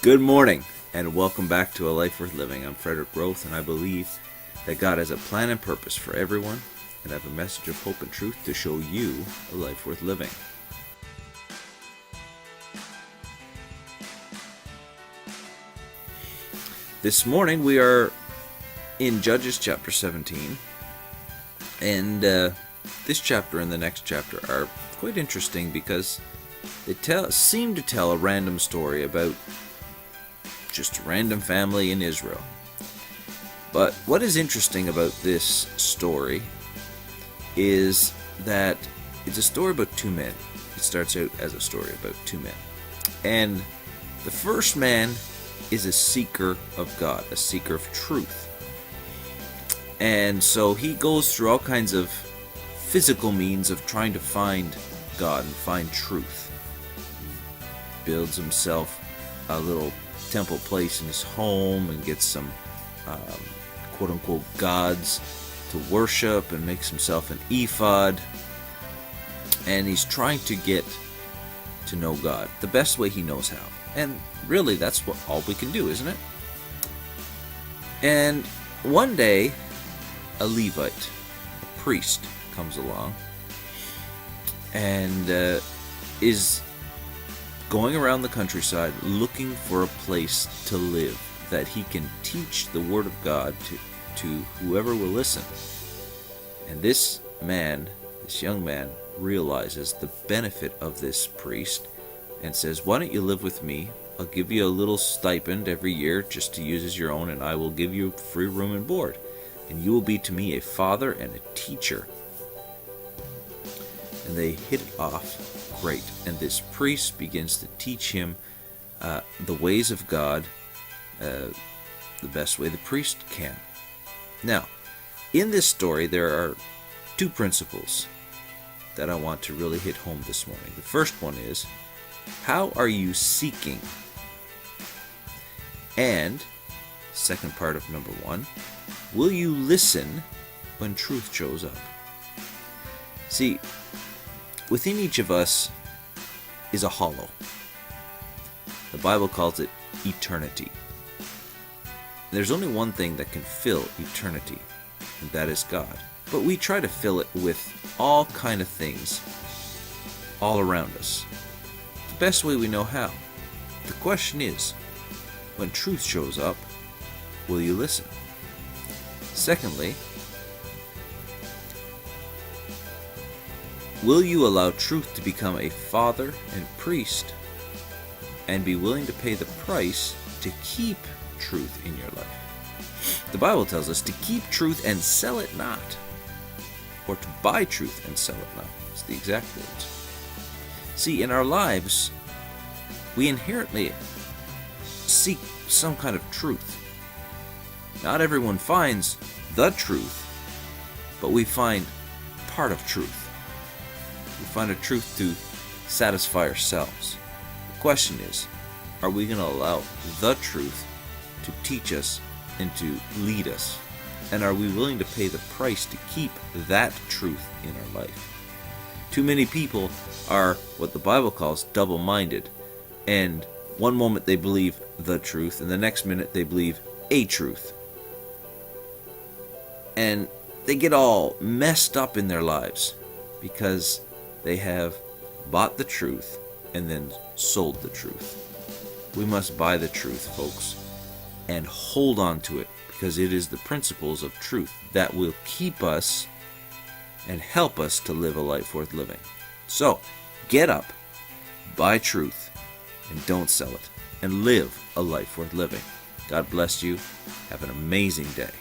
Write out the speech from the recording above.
Good morning, and welcome back to A Life Worth Living. I'm Frederick Roth, and I believe that God has a plan and purpose for everyone, and I have a message of hope and truth to show you a life worth living. This morning we are in Judges chapter 17, and this chapter and the next chapter are quite interesting because they seem to tell a random story about just a random family in Israel. But what is interesting about this story is that it's a story about two men. It starts out as a story about two men. And the first man is a seeker of God, a seeker of truth. And so he goes through all kinds of physical means of trying to find God and find truth. He builds himself a little temple place in his home and gets some quote-unquote gods to worship and makes himself an ephod, and he's trying to get to know God the best way he knows how. And really that's what all we can do, isn't it? And one day a Levite, a priest, comes along and is going around the countryside looking for a place to live that he can teach the Word of God to whoever will listen. And this young man, realizes the benefit of this priest and says, "Why don't you live with me? I'll give you a little stipend every year just to use as your own, and I will give you free room and board. And you will be to me a father and a teacher." And they hit it off great. And this priest begins to teach him the ways of God the best way the priest can. Now, in this story, there are two principles that I want to really hit home this morning. The first one is, how are you seeking? And, second part of number one, will you listen when truth shows up? See, within each of us is a hollow. The Bible calls it eternity. There's only one thing that can fill eternity, and that is God. But we try to fill it with all kind of things all around us, the best way we know how. The question is, when truth shows up, will you listen? Secondly, will you allow truth to become a father and priest and be willing to pay the price to keep truth in your life? The Bible tells us to keep truth and sell it not, or to buy truth and sell it not. It's the exact words. See, in our lives, we inherently seek some kind of truth. Not everyone finds the truth, but we find part of truth. We find a truth to satisfy ourselves. The question is, are we going to allow the truth to teach us and to lead us? And are we willing to pay the price to keep that truth in our life? Too many people are what the Bible calls double-minded. And one moment they believe the truth, and the next minute they believe a truth. And they get all messed up in their lives because they have bought the truth and then sold the truth. We must buy the truth, folks, and hold on to it, because it is the principles of truth that will keep us and help us to live a life worth living. So, get up, buy truth, and don't sell it, and live a life worth living. God bless you. Have an amazing day.